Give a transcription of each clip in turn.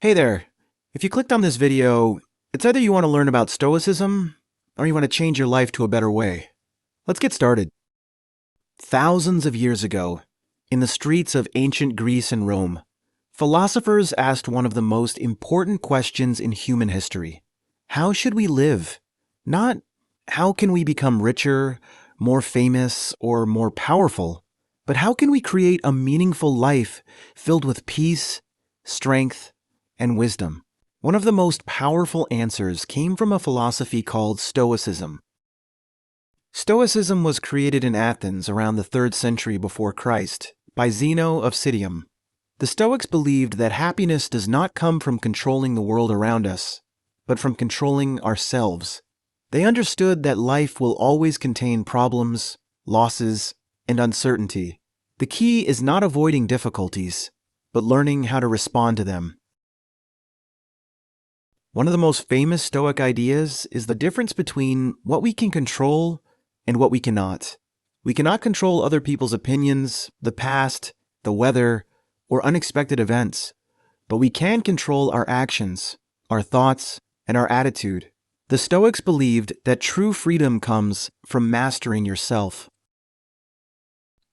Hey there. If you clicked on this video, it's either you want to learn about stoicism or you want to change your life to a better way. Let's get started. Thousands of years ago, in the streets of ancient Greece and Rome, philosophers asked one of the most important questions in human history. How should we live? Not how can we become richer, more famous, or more powerful, but how can we create a meaningful life filled with peace, strength, and wisdom? One of the most powerful answers came from a philosophy called stoicism. Stoicism was created in Athens around the 3rd century before Christ by Zeno of Citium. The Stoics believed that happiness does not come from controlling the world around us, but from controlling ourselves. They understood that life will always contain problems, losses, and uncertainty. The key is not avoiding difficulties, but learning how to respond to them. One of the most famous Stoic ideas is the difference between what we can control and what we cannot. We cannot control other people's opinions, the past, the weather, or unexpected events, but we can control our actions, our thoughts, and our attitude. The Stoics believed that true freedom comes from mastering yourself.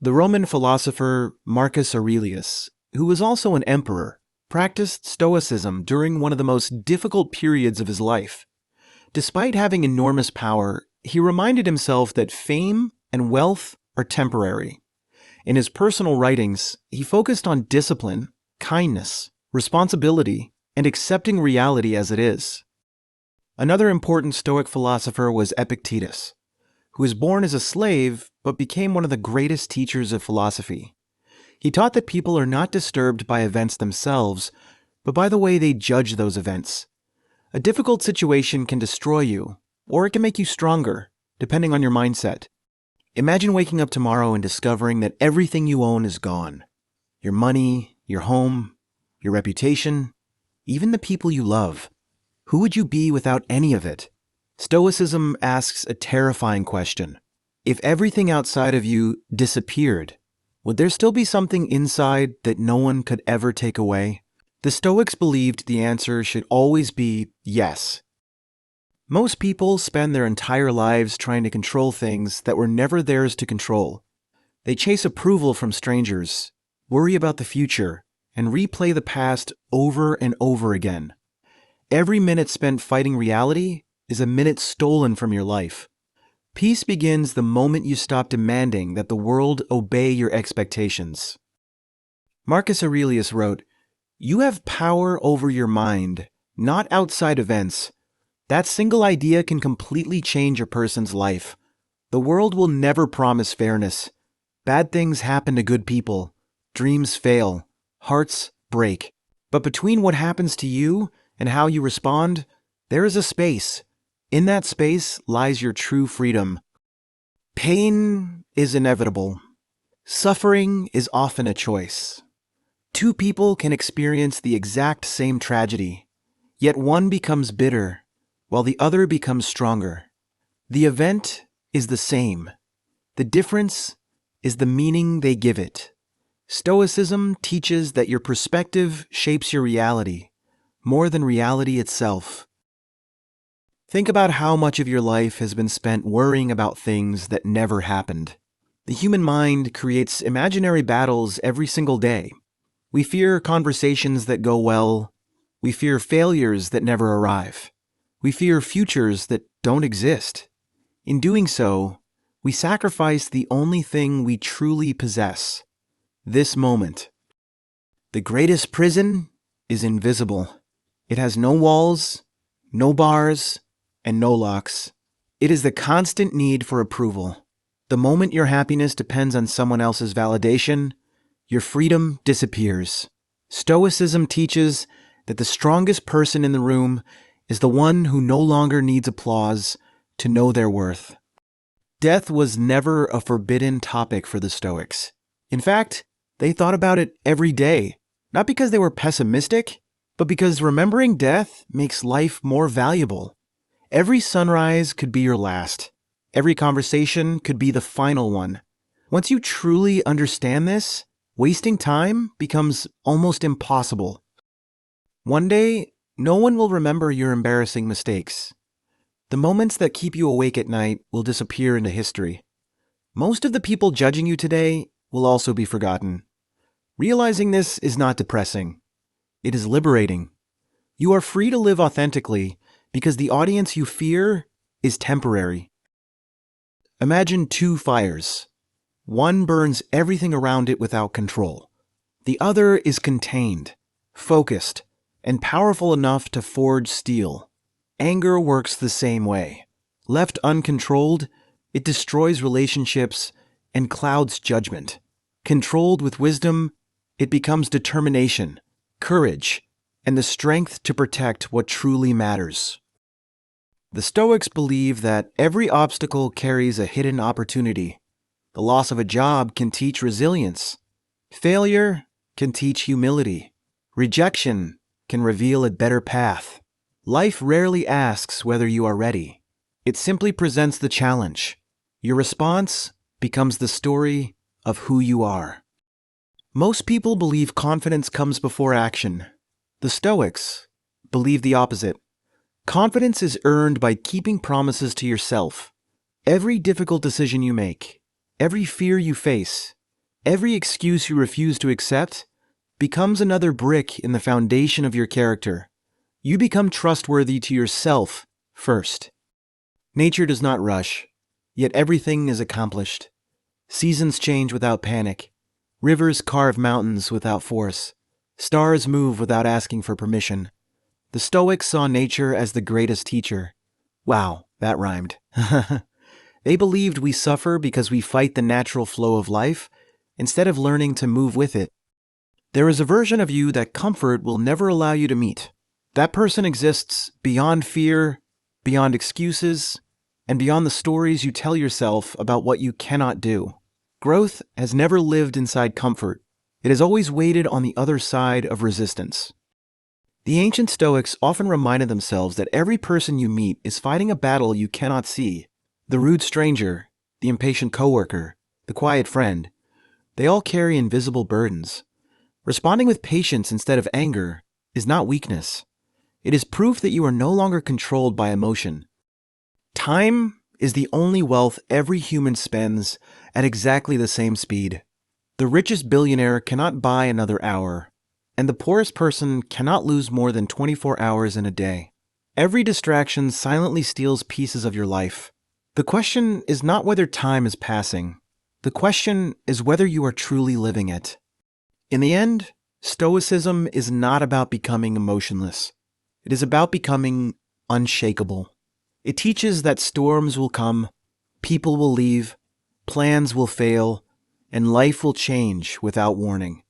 The Roman philosopher Marcus Aurelius, who was also an emperor, practiced Stoicism during one of the most difficult periods of his life. Despite having enormous power, he reminded himself that fame and wealth are temporary. In his personal writings, he focused on discipline, kindness, responsibility, and accepting reality as it is. Another important Stoic philosopher was Epictetus, who was born as a slave but became one of the greatest teachers of philosophy. He taught that people are not disturbed by events themselves, but by the way they judge those events. A difficult situation can destroy you, or it can make you stronger, depending on your mindset. Imagine waking up tomorrow and discovering that everything you own is gone. Your money, your home, your reputation, even the people you love. Who would you be without any of it? Stoicism asks a terrifying question. If everything outside of you disappeared, would there still be something inside that no one could ever take away? The Stoics believed the answer should always be yes. Most people spend their entire lives trying to control things that were never theirs to control. They chase approval from strangers, worry about the future, and replay the past over and over again. Every minute spent fighting reality is a minute stolen from your life. Peace begins the moment you stop demanding that the world obey your expectations. Marcus Aurelius wrote, "You have power over your mind, not outside events. That single idea can completely change a person's life. The world will never promise fairness. Bad things happen to good people. Dreams fail. Hearts break. But between what happens to you and how you respond, there is a space. In that space lies your true freedom. Pain is inevitable. Suffering is often a choice. Two people can experience the exact same tragedy, yet one becomes bitter, while the other becomes stronger. The event is the same. The difference is the meaning they give it. Stoicism teaches that your perspective shapes your reality, more than reality itself. Think about how much of your life has been spent worrying about things that never happened. The human mind creates imaginary battles every single day. We fear conversations that go well. We fear failures that never arrive. We fear futures that don't exist. In doing so, we sacrifice the only thing we truly possess, this moment. The greatest prison is invisible. It has no walls, no bars, and no locks. It is the constant need for approval. The moment your happiness depends on someone else's validation, your freedom disappears. Stoicism teaches that the strongest person in the room is the one who no longer needs applause to know their worth. Death was never a forbidden topic for the Stoics. In fact, they thought about it every day, not because they were pessimistic, but because remembering death makes life more valuable. Every sunrise could be your last. Every conversation could be the final one. Once you truly understand this, wasting time becomes almost impossible. One day, no one will remember your embarrassing mistakes. The moments that keep you awake at night will disappear into history. Most of the people judging you today will also be forgotten. Realizing this is not depressing. It is liberating. You are free to live authentically because the audience you fear is temporary. Imagine two fires. One burns everything around it without control. The other is contained, focused, and powerful enough to forge steel. Anger works the same way. Left uncontrolled, it destroys relationships and clouds judgment. Controlled with wisdom, it becomes determination, courage, and the strength to protect what truly matters. The Stoics believe that every obstacle carries a hidden opportunity. The loss of a job can teach resilience. Failure can teach humility. Rejection can reveal a better path. Life rarely asks whether you are ready. It simply presents the challenge. Your response becomes the story of who you are. Most people believe confidence comes before action. The Stoics believe the opposite. Confidence is earned by keeping promises to yourself. Every difficult decision you make, every fear you face, every excuse you refuse to accept becomes another brick in the foundation of your character. You become trustworthy to yourself first. Nature does not rush, yet everything is accomplished. Seasons change without panic. Rivers carve mountains without force. Stars move without asking for permission. The Stoics saw nature as the greatest teacher. Wow, that rhymed. They believed we suffer because we fight the natural flow of life instead of learning to move with it. There is a version of you that comfort will never allow you to meet. That person exists beyond fear, beyond excuses, and beyond the stories you tell yourself about what you cannot do. Growth has never lived inside comfort. It has always waited on the other side of resistance. The ancient Stoics often reminded themselves that every person you meet is fighting a battle you cannot see. The rude stranger, the impatient coworker, the quiet friend, they all carry invisible burdens. Responding with patience instead of anger is not weakness. It is proof that you are no longer controlled by emotion. Time is the only wealth every human spends at exactly the same speed. The richest billionaire cannot buy another hour, and the poorest person cannot lose more than 24 hours in a day. Every distraction silently steals pieces of your life. The question is not whether time is passing. The question is whether you are truly living it. In the end, Stoicism is not about becoming emotionless. It is about becoming unshakable. It teaches that storms will come, people will leave, plans will fail, and life will change without warning.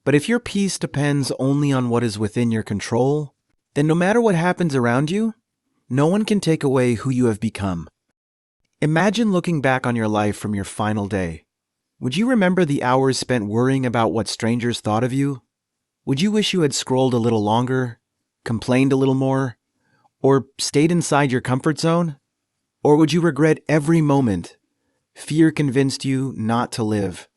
But if your peace depends only on what is within your control, then no matter what happens around you, no one can take away who you have become. Imagine looking back on your life from your final day. Would you remember the hours spent worrying about what strangers thought of you? Would you wish you had scrolled a little longer, complained a little more, or stayed inside your comfort zone? Or would you regret every moment fear convinced you not to live?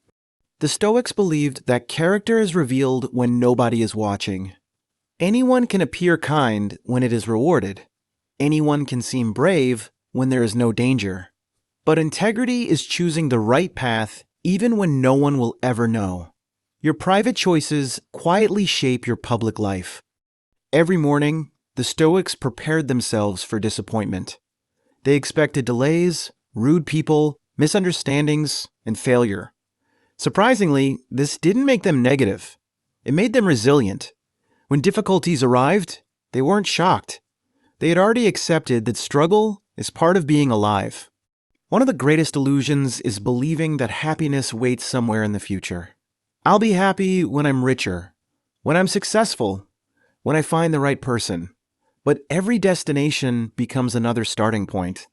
The Stoics believed that character is revealed when nobody is watching. Anyone can appear kind when it is rewarded. Anyone can seem brave when there is no danger. But integrity is choosing the right path even when no one will ever know. Your private choices quietly shape your public life. Every morning, the Stoics prepared themselves for disappointment. They expected delays, rude people, misunderstandings, and failure. Surprisingly, this didn't make them negative. It made them resilient. When difficulties arrived, they weren't shocked. They had already accepted that struggle is part of being alive. One of the greatest illusions is believing that happiness waits somewhere in the future. I'll be happy when I'm richer, when I'm successful, when I find the right person. But every destination becomes another starting point.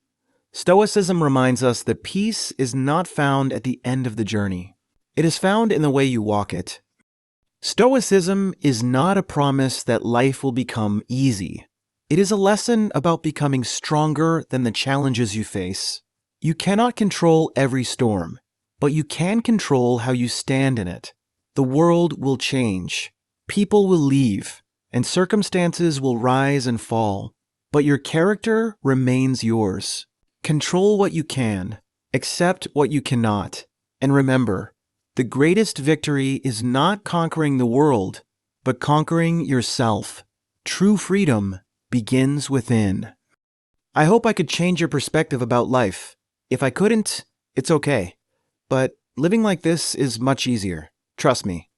Stoicism reminds us that peace is not found at the end of the journey. It is found in the way you walk it. Stoicism is not a promise that life will become easy. It is a lesson about becoming stronger than the challenges you face. You cannot control every storm, but you can control how you stand in it. The world will change. People will leave. and circumstances will rise and fall, but your character remains yours. Control what you can, accept what you cannot, and remember, the greatest victory is not conquering the world, but conquering yourself. True freedom begins within. I hope I could change your perspective about life. If I couldn't, it's okay. But living like this is much easier. Trust me.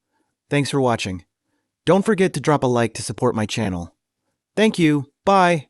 Thanks for watching. Don't forget to drop a like to support my channel. Thank you. Bye.